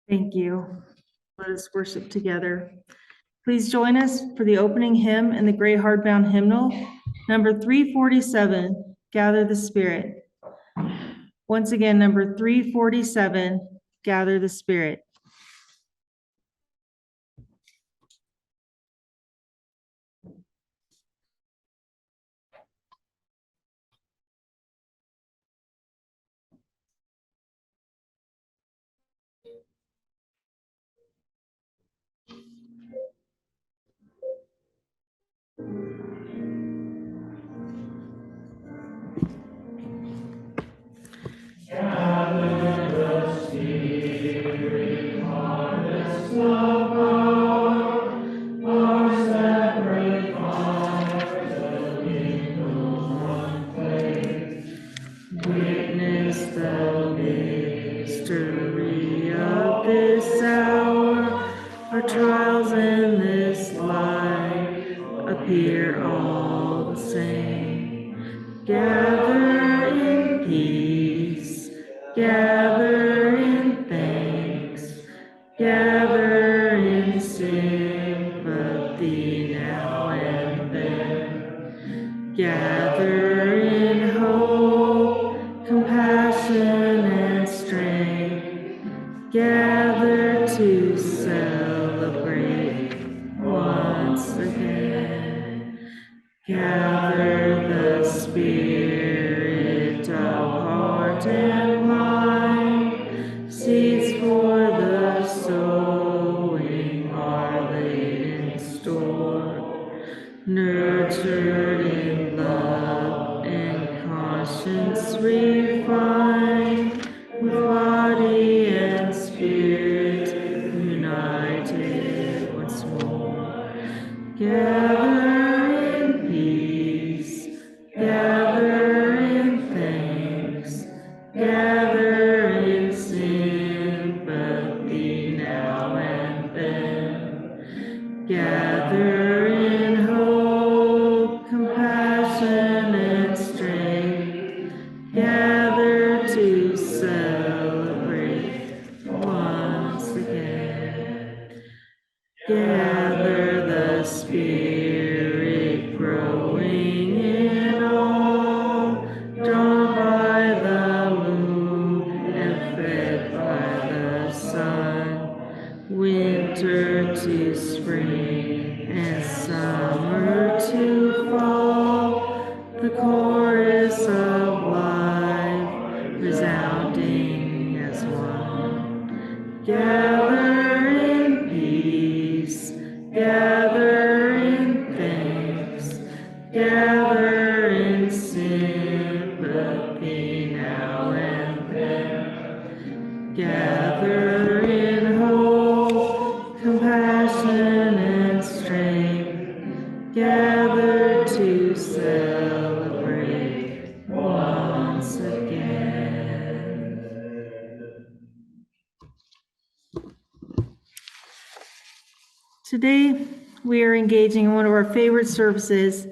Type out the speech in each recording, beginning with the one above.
Thank you. Let us worship together. Please join us for the opening hymn in the Great Hardbound Hymnal, number 347, Gather the Spirit. Once again, number 347, Gather the Spirit. Witness the mystery of this hour, our trials in this life appear all the same. Gather in peace, gather in thanks, gather in sympathy now and then. Gather in hope, compassion, and strength. Gather to celebrate once again. Gather the spirit of heart and mind. Seeds for the sowing are laid in store. Nurtured in love and conscience refined, with body and spirit united once more. Gather in peace, gather in thanks, gather in sympathy now and then. Gather in hope, compassion, and strength. Gather to celebrate once again. Gather the spirit growing in all, drawn by the moon and fed by the sun. Winter to spring and summer to fall, the chorus of life resounding as one. Gather in peace, gather in thanks, gather in sympathy now and then. Gather in hope, compassion, and strength. Gather to celebrate once again. Today, we are engaging in one of our favorite services,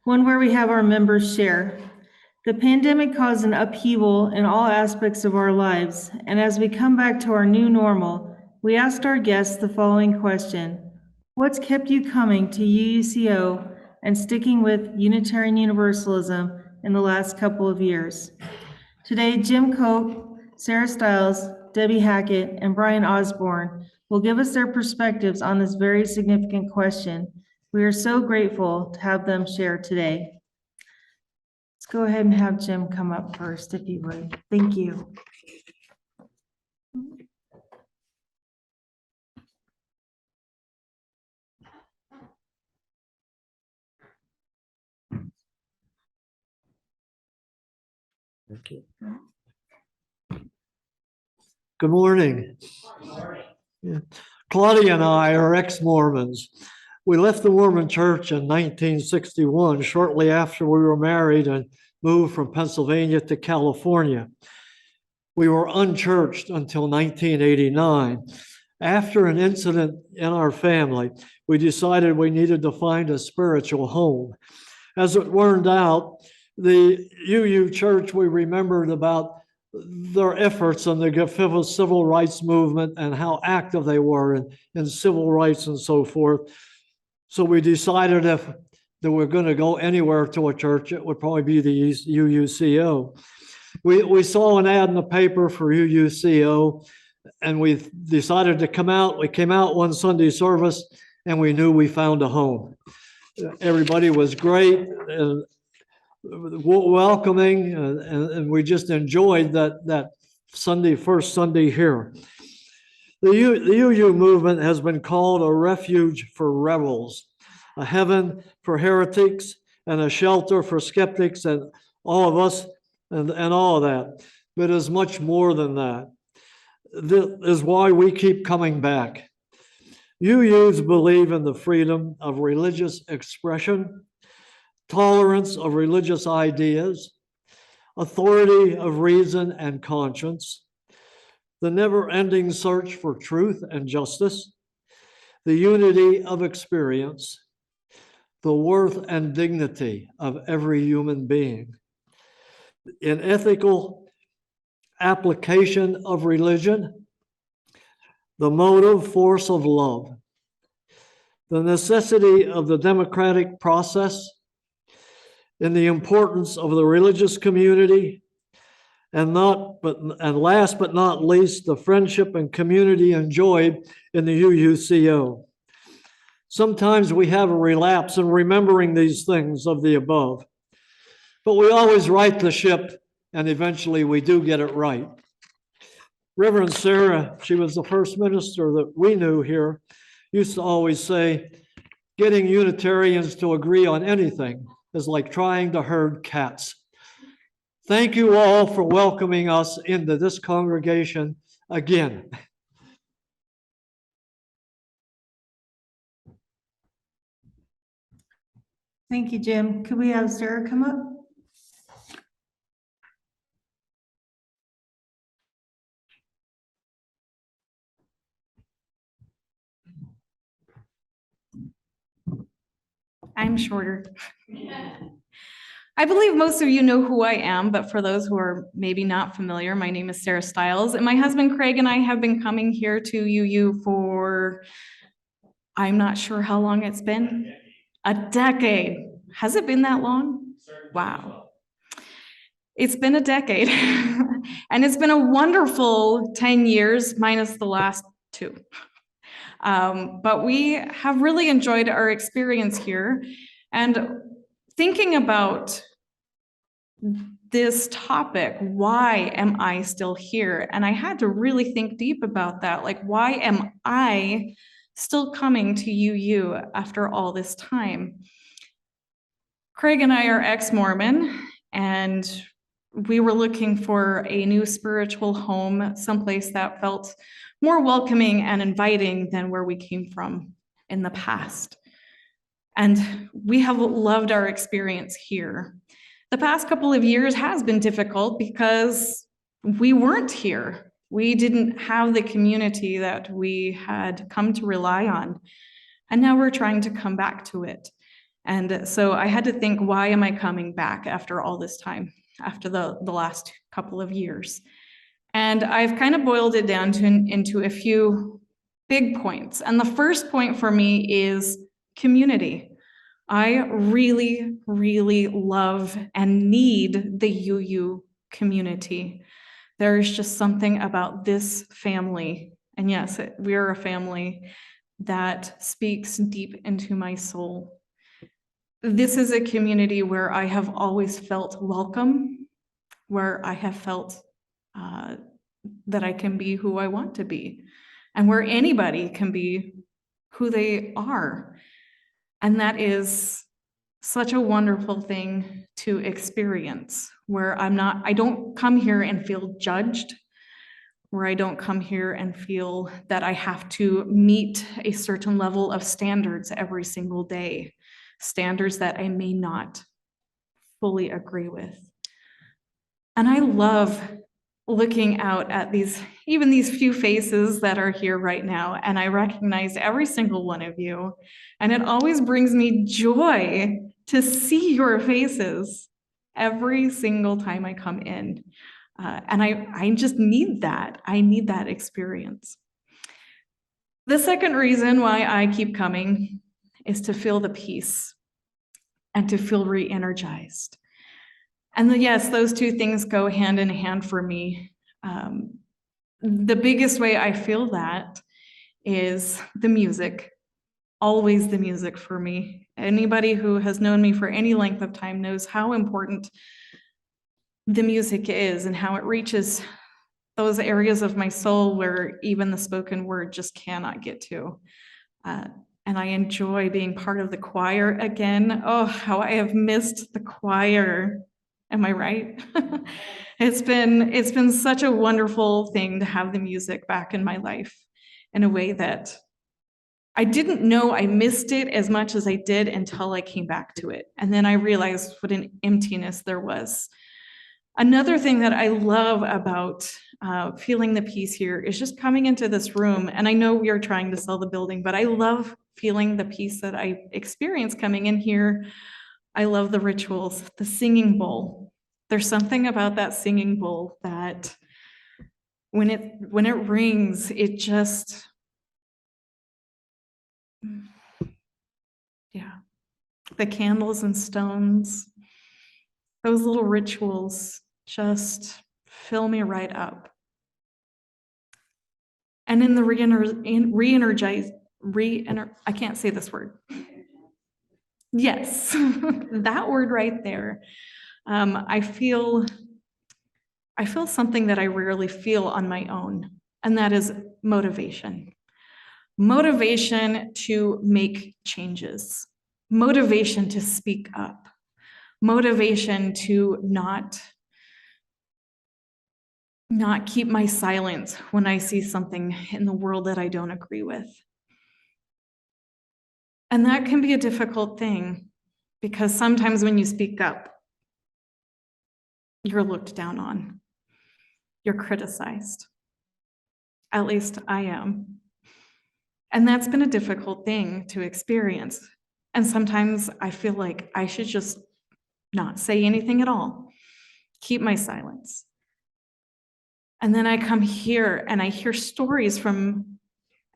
one where we have our members share. The pandemic caused an upheaval in all aspects of our lives, and as we come back to our new normal, we asked our guests the following question: what's kept you coming to UUCO and sticking with Unitarian Universalism in the last couple of years? Today, Jim Cope, Sarah Stiles, Debbie Hackett, and Brian Osborne will give us their perspectives on this very significant question. We are so grateful to have them share today. Let's go ahead and have Jim come up first, if you would. Thank you. Thank you. Good morning. Yeah. Claudia and I are ex-Mormons. We left the Mormon Church in 1961, shortly after we were married, and moved from Pennsylvania to California. We were unchurched until 1989. After an incident in our family, we decided we needed to find a spiritual home. As it turned out, the UU Church we remembered about their efforts in the civil rights movement and how active they were in civil rights and so forth. So we decided if we're going to go anywhere to a church, it would probably be the UUCO. We saw an ad in the paper for UUCO, and we decided to come out. We came out one Sunday service, and we knew we found a home. Everybody was great and welcoming, and we just enjoyed that first Sunday here. The UU movement has been called a refuge for rebels, a heaven for heretics, and a shelter for skeptics and all of us and all of that. But it's much more than that. This is why we keep coming back. UUs believe in the freedom of religious expression, tolerance of religious ideas, authority of reason and conscience, the never-ending search for truth and justice, the unity of experience, the worth and dignity of every human being, in ethical application of religion, the motive force of love, the necessity of the democratic process, in the importance of the religious community, and last but not least, the friendship and community enjoyed in the UUCO. Sometimes we have a relapse in remembering these things of the above, but we always right the ship, and eventually we do get it right. Reverend Sarah, she was the first minister that we knew here, used to always say, getting Unitarians to agree on anything is like trying to herd cats. Thank you all for welcoming us into this congregation again. Thank you, Jim. Could we have Sarah come up? I'm shorter. I believe most of you know who I am, but for those who are maybe not familiar, my name is Sarah Stiles, and my husband Craig and I have been coming here to UU for, I'm not sure how long it's been. A decade. Has it been that long? Wow. It's been a decade. And it's been a wonderful 10 years minus the last 2. But we have really enjoyed our experience here. And thinking about this topic, why am I still here? And I had to really think deep about that. Like, why am I still coming to UU after all this time? Craig and I are ex-Mormon, and we were looking for a new spiritual home, someplace that felt more welcoming and inviting than where we came from in the past. And we have loved our experience here. The past couple of years has been difficult because we weren't here. We didn't have the community that we had come to rely on. And now we're trying to come back to it. And so I had to think, why am I coming back after all this time, after the last couple of years? And I've kind of boiled it down into a few big points. And the first point for me is community. I really, really love and need the UU community. There is just something about this family, and yes, we are a family, that speaks deep into my soul. This is a community where I have always felt welcome, where I have felt that I can be who I want to be, and where anybody can be who they are. And that is such a wonderful thing to experience, where I don't come here and feel judged, where I don't come here and feel that I have to meet a certain level of standards every single day, standards that I may not fully agree with. And I love looking out at even these few faces that are here right now, and I recognize every single one of you, and it always brings me joy to see your faces every single time I come in. And I just need that. I need that experience. The second reason why I keep coming is to feel the peace and to feel re-energized. And yes, those two things go hand in hand for me. The biggest way I feel that is the music, always the music for me. Anybody who has known me for any length of time knows how important the music is and how it reaches those areas of my soul where even the spoken word just cannot get to. And I enjoy being part of the choir again. Oh, how I have missed the choir. Am I right? It's been such a wonderful thing to have the music back in my life in a way that I didn't know I missed it as much as I did until I came back to it. And then I realized what an emptiness there was. Another thing that I love about feeling the peace here is just coming into this room. And I know we are trying to sell the building, but I love feeling the peace that I experience coming in here. I love the rituals, the singing bowl. There's something about that singing bowl that when it rings, it just, yeah, the candles and stones, those little rituals just fill me right up. And in the I can't say this word. Yes, that word right there. I feel something that I rarely feel on my own, and that is motivation. Motivation to make changes, motivation to speak up, motivation to not keep my silence when I see something in the world that I don't agree with. And that can be a difficult thing because sometimes when you speak up, you're looked down on, you're criticized. At least I am. And that's been a difficult thing to experience. And sometimes I feel like I should just not say anything at all, keep my silence. And then I come here and I hear stories from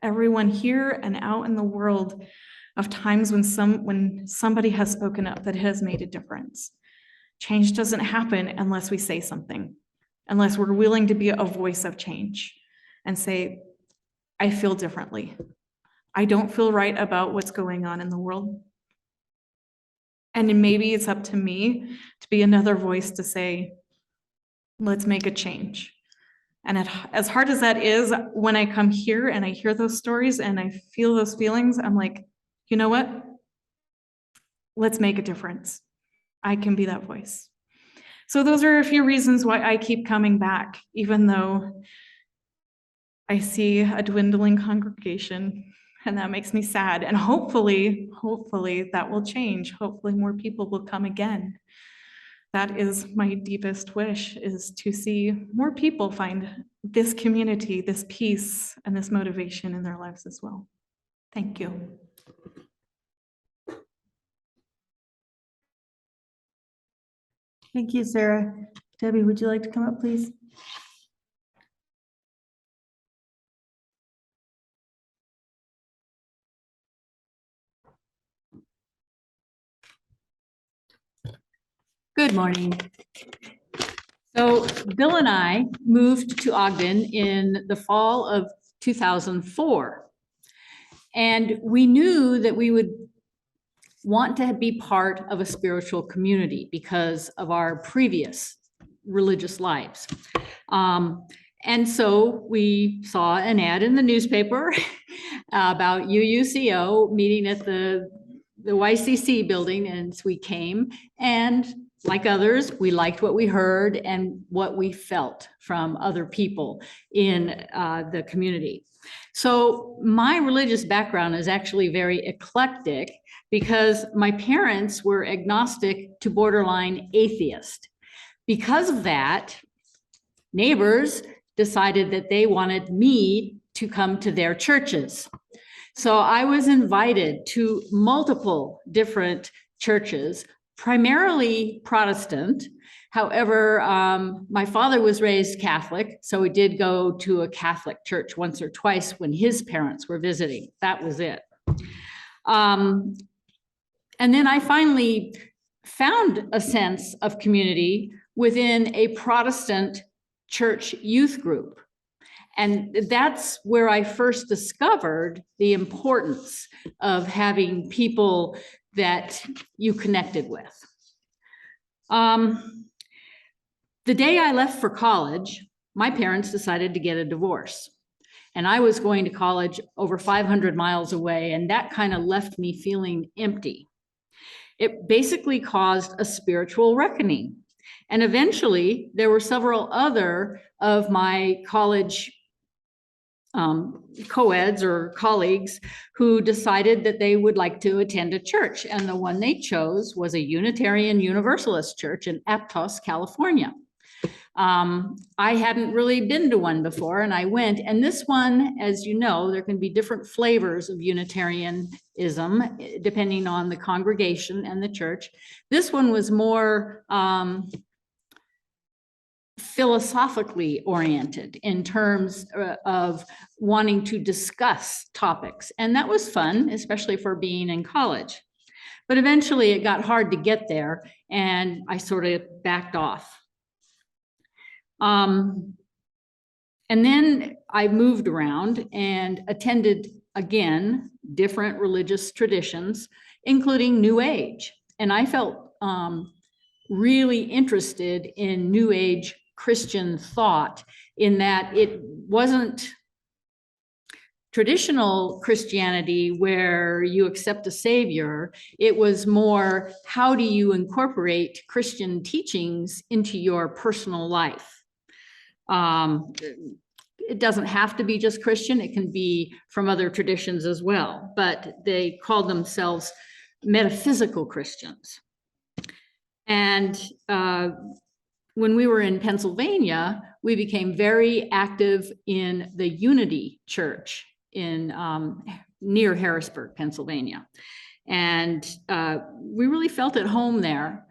everyone here and out in the world of times when somebody has spoken up that has made a difference. Change doesn't happen unless we say something, unless we're willing to be a voice of change and say, I feel differently. I don't feel right about what's going on in the world. And maybe it's up to me to be another voice to say, let's make a change. And as hard as that is, when I come here and I hear those stories and I feel those feelings, I'm like, you know what? Let's make a difference. I can be that voice. So those are a few reasons why I keep coming back, even though I see a dwindling congregation, and that makes me sad. And hopefully that will change. Hopefully more people will come again. That is my deepest wish, is to see more people find this community, this peace, and this motivation in their lives as well. Thank you. Thank you, Sarah. Debbie, would you like to come up, please? Good morning. So Bill and I moved to Ogden in the fall of 2004. And we knew that we would want to be part of a spiritual community because of our previous religious lives. And so we saw an ad in the newspaper about UUCO meeting at the YCC building, and so we came, and like others, we liked what we heard and what we felt from other people in the community. So my religious background is actually very eclectic because my parents were agnostic to borderline atheist. Because of that, neighbors decided that they wanted me to come to their churches. So I was invited to multiple different churches, primarily Protestant, However, my father was raised Catholic, so we did go to a Catholic church once or twice when his parents were visiting. That was it. And then I finally found a sense of community within a Protestant church youth group. And that's where I first discovered the importance of having people that you connected with. The day I left for college, my parents decided to get a divorce. And I was going to college over 500 miles away, and that kind of left me feeling empty. It basically caused a spiritual reckoning. And eventually, there were several other of my college co-eds or colleagues who decided that they would like to attend a church. And the one they chose was a Unitarian Universalist church in Aptos, California. I hadn't really been to one before, and I went. And this one, as you know, there can be different flavors of Unitarianism depending on the congregation and the church. This one was more philosophically oriented in terms of wanting to discuss topics. And that was fun, especially for being in college. But eventually it got hard to get there, and I sort of backed off. And then I moved around and attended, again, different religious traditions, including New Age. And I felt really interested in New Age Christian thought, in that it wasn't traditional Christianity where you accept a savior. It was more, how do you incorporate Christian teachings into your personal life? It doesn't have to be just Christian. It can be from other traditions as well, but they called themselves metaphysical Christians. And when we were in Pennsylvania, we became very active in the Unity Church in near Harrisburg, Pennsylvania. And we really felt at home there.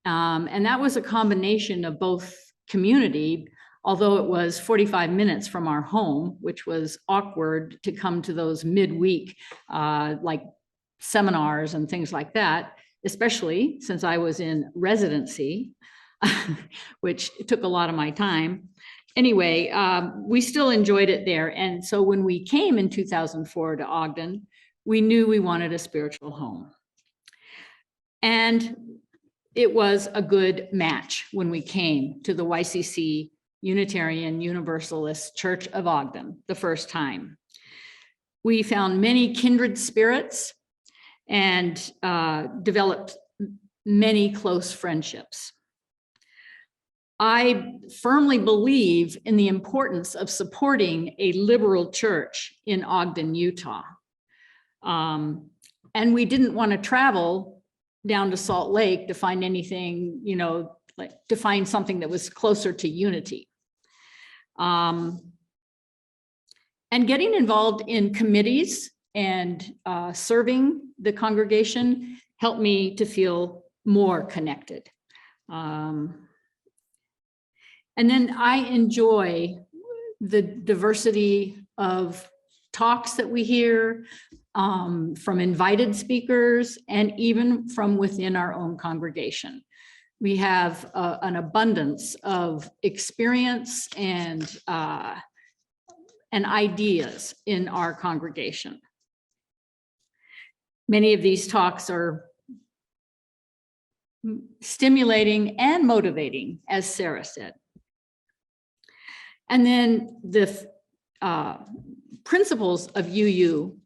And that was a combination of both community, although it was 45 minutes from our home, which was awkward to come to those midweek like seminars and things like that, especially since I was in residency, which took a lot of my time. Anyway, we still enjoyed it there. And so when we came in 2004 to Ogden, we knew we wanted a spiritual home. And it was a good match when we came to the YCC Unitarian Universalist Church of Ogden the first time. We found many kindred spirits and developed many close friendships. I firmly believe in the importance of supporting a liberal church in Ogden, Utah. And we didn't want to travel down to Salt Lake to find anything, you know, like to find something that was closer to unity. And getting involved in committees and serving the congregation helped me to feel more connected. And then I enjoy the diversity of talks that we hear from invited speakers and even from within our own congregation. We have an abundance of experience and ideas in our congregation. Many of these talks are stimulating and motivating, as Sarah said. And then the principles of UU,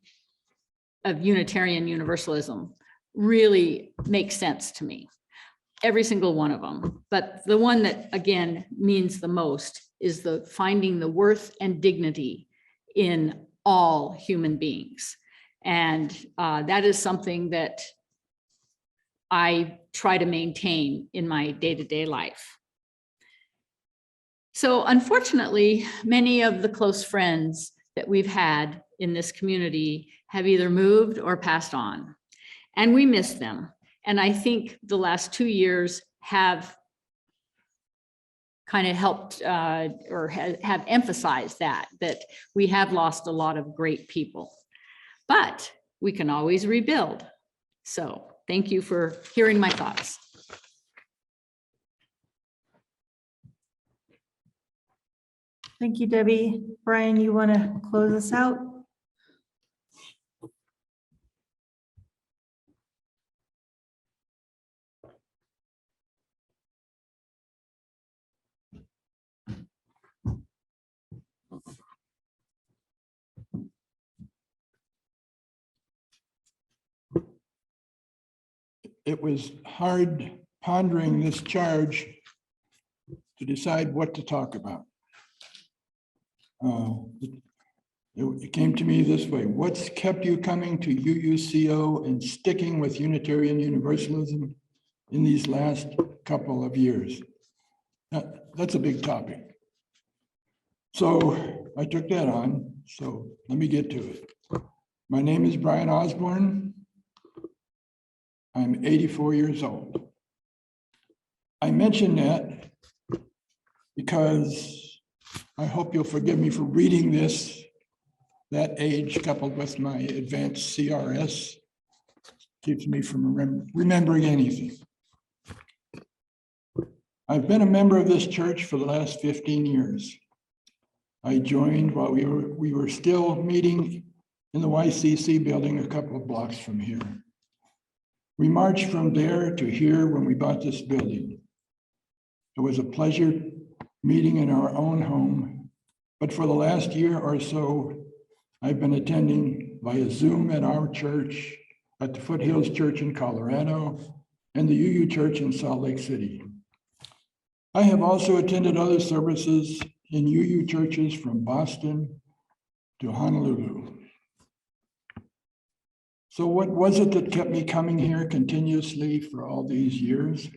of Unitarian Universalism, really make sense to me. Every single one of them. But the one that, again, means the most is the finding the worth and dignity in all human beings. And that is something that I try to maintain in my day-to-day life. So unfortunately, many of the close friends that we've had in this community have either moved or passed on, and we miss them. And I think the last 2 years have kind of helped or have emphasized that we have lost a lot of great people, but we can always rebuild. So thank you for hearing my thoughts. Thank you, Debbie. Brian, you want to close us out? It was hard pondering this charge to decide what to talk about. It came to me this way: what's kept you coming to UUCO and sticking with Unitarian Universalism in these last couple of years? That's a big topic. So I took that on. So let me get to it. My name is Brian Osborne. I'm 84 years old. I mention that because I hope you'll forgive me for reading this. That age coupled with my advanced CRS keeps me from remembering anything. I've been a member of this church for the last 15 years. I joined while we were still meeting in the YCC building a couple of blocks from here. We marched from there to here when we bought this building. It was a pleasure meeting in our own home, but for the last year or so, I've been attending via Zoom at our church, at the Foothills Church in Colorado, and the UU Church in Salt Lake City. I have also attended other services in UU churches from Boston to Honolulu. So what was it that kept me coming here continuously for all these years,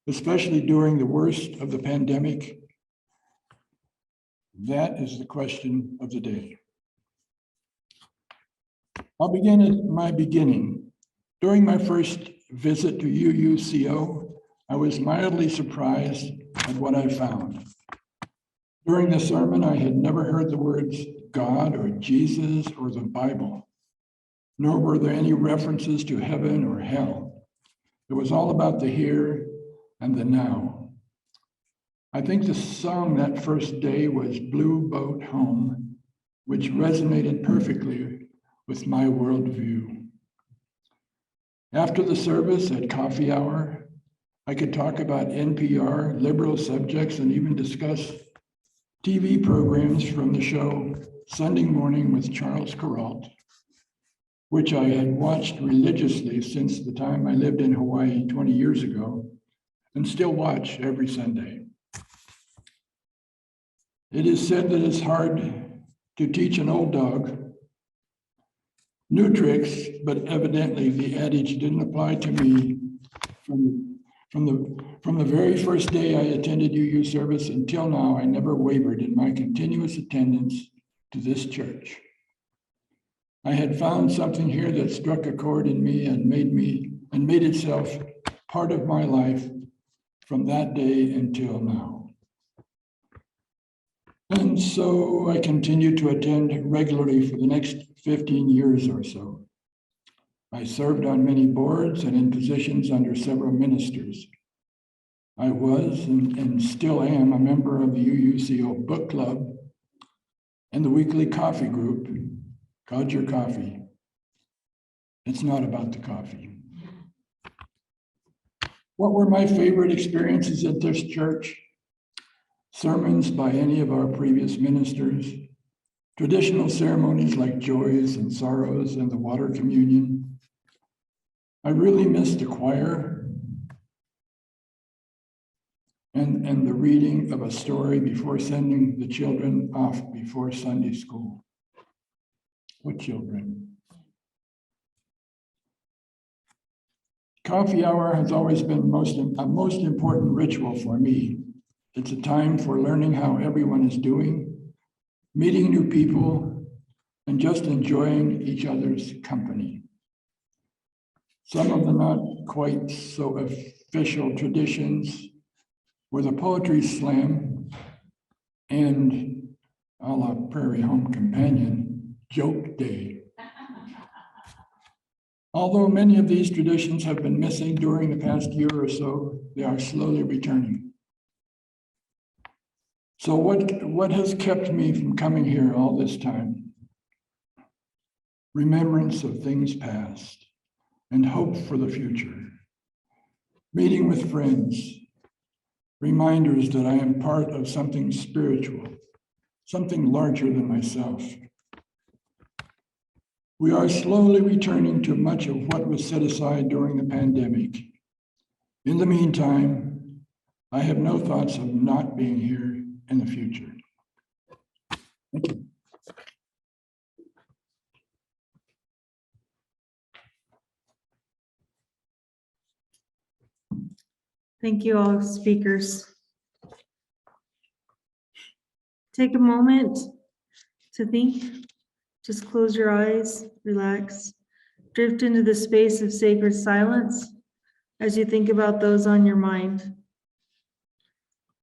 especially during the worst of the pandemic? That is the question of the day. I'll begin at my beginning. During my first visit to UUCO, I was mildly surprised at what I found. During the sermon, I had never heard the words God or Jesus or the Bible, nor were there any references to heaven or hell. It was all about the here and the now. I think the song that first day was Blue Boat Home, which resonated perfectly with my worldview. After the service at coffee hour, I could talk about NPR, liberal subjects, and even discuss TV programs from the show Sunday Morning with Charles Kuralt, which I had watched religiously since the time I lived in Hawaii 20 years ago, and still watch every Sunday. It is said that it's hard to teach an old dog new tricks, but evidently the adage didn't apply to me from the very first day I attended UU service until now. I never wavered in my continuous attendance to this church. I had found something here that struck a chord in me and made itself part of my life from that day until now. And so I continued to attend regularly for the next 15 years or so. I served on many boards and in positions under several ministers. I was and still am a member of the UUCO book club and the weekly coffee group, Called Your Coffee. It's not about the coffee. What were my favorite experiences at this church? Sermons by any of our previous ministers, traditional ceremonies like joys and sorrows and the water communion. I really missed the choir and the reading of a story before sending the children off before Sunday school. What children? Coffee hour has always been a most important ritual for me. It's a time for learning how everyone is doing, meeting new people, and just enjoying each other's company. Some of the not quite so official traditions with a poetry slam and a la Prairie Home Companion, joke day. Although many of these traditions have been missing during the past year or so, they are slowly returning. So what has kept me from coming here all this time? Remembrance of things past and hope for the future. Meeting with friends, reminders that I am part of something spiritual, something larger than myself. We are slowly returning to much of what was set aside during the pandemic. In the meantime, I have no thoughts of not being here in the future. Thank you. Thank you, all speakers. Take a moment to think. Just close your eyes, relax, drift into the space of sacred silence as you think about those on your mind.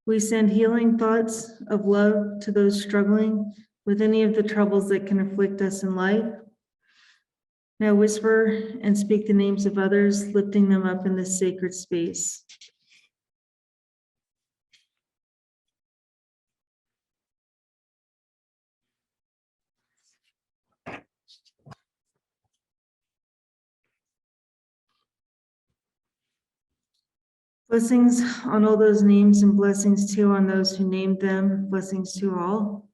We send healing thoughts of love to those struggling with any of the troubles that can afflict us in life. Now whisper and speak the names of others, lifting them up in this sacred space. Blessings on all those names and blessings too on those who named them. Blessings to all.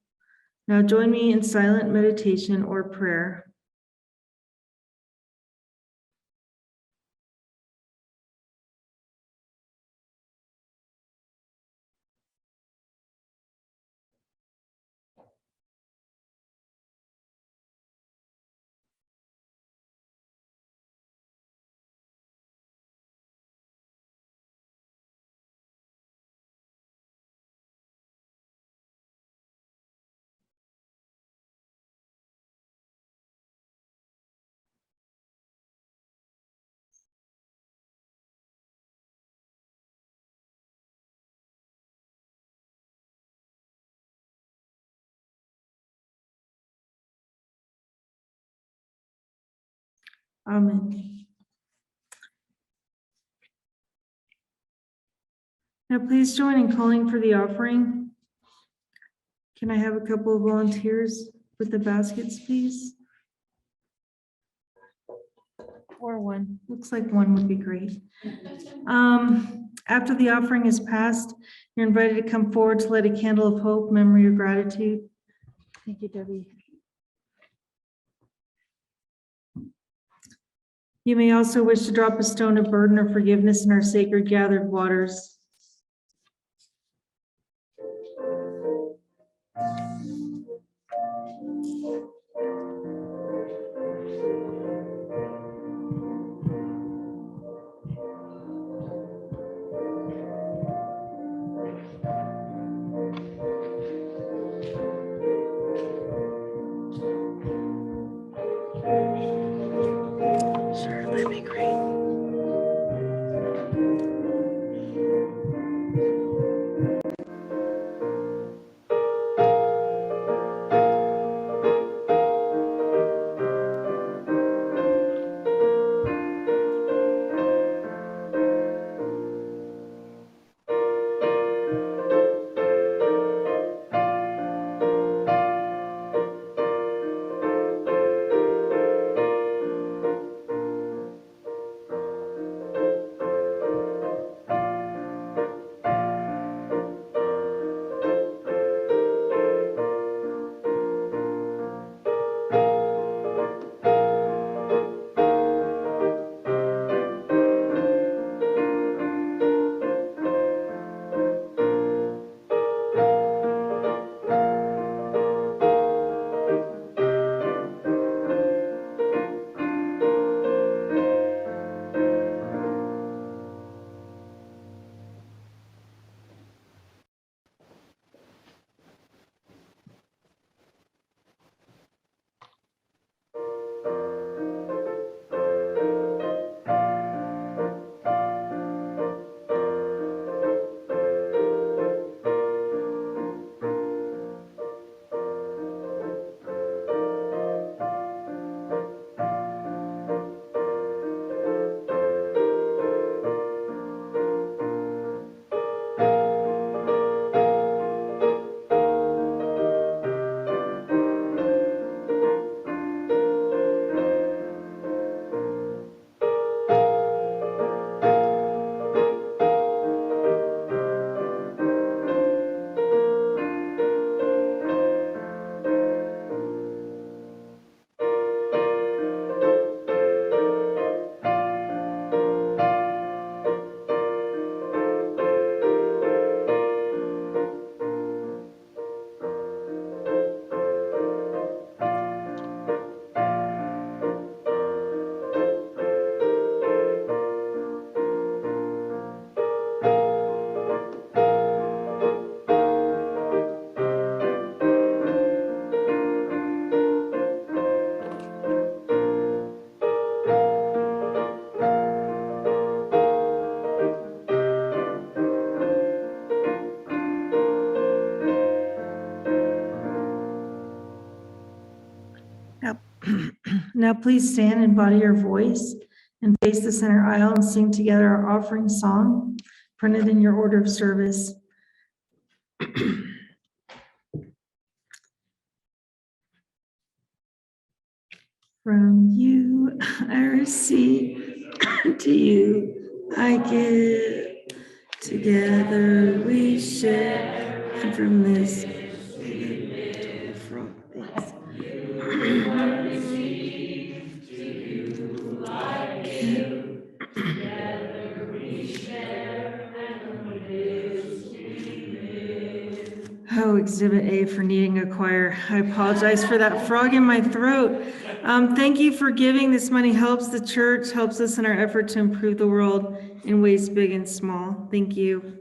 Now join me in silent meditation or prayer. Amen. Now please join in calling for the offering. Can I have a couple of volunteers with the baskets, please? Or one, looks like one would be great. After the offering is passed, you're invited to come forward to light a candle of hope, memory, or gratitude. Thank you, Debbie. You may also wish to drop a stone of burden or forgiveness in our sacred gathered waters. Sure, that'd be great. Now, now please stand and body your voice and face the center aisle and sing together our offering song printed in your order of service. From you I receive, to you I give. Together we share, and from this from things. Oh, Exhibit A for needing a choir. I apologize for that frog in my throat. Thank you for giving. This money helps the church, helps us in our effort to improve the world in ways big and small. Thank you.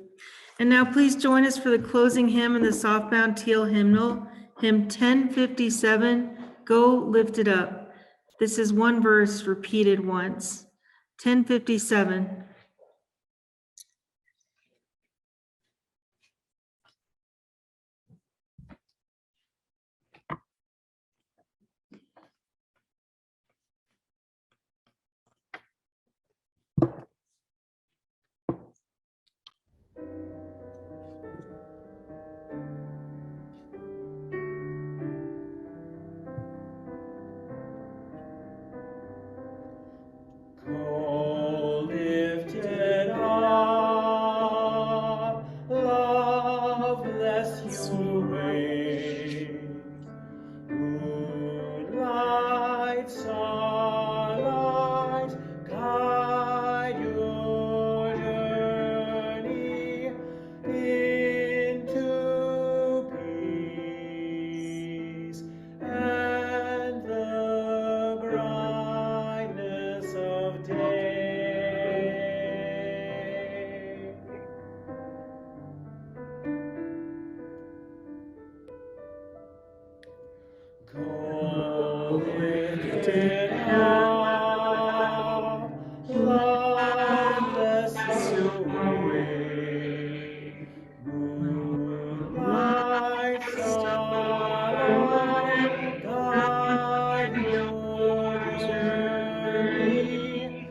And now please join us for the closing hymn in the softbound teal hymnal, hymn 1057, Go Lift It Up. This is one verse repeated once. 1057. Go lift it up, love bless your way. Moonlight, starlight, guide your journey into peace and the brightness of day. Go lift it up, love bless your way. Moonlight, starlight, guide your journey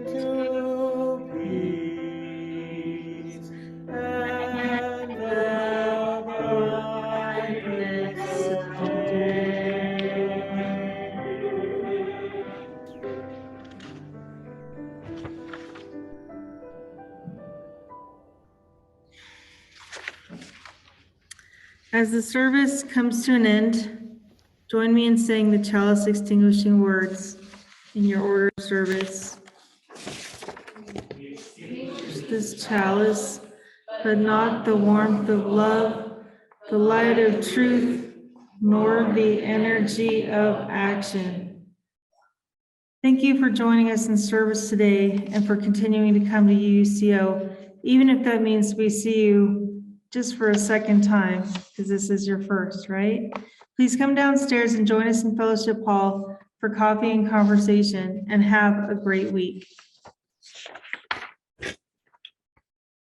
into peace and the brightness of day. As the service comes to an end, join me in saying the chalice extinguishing words in your order of service. This chalice, but not the warmth of love, the light of truth, nor the energy of action. Thank you for joining us in service today and for continuing to come to UUCO, even if that means we see you just for a second time, because this is your first, right? Please come downstairs and join us in Fellowship Hall for coffee and conversation, and have a great week.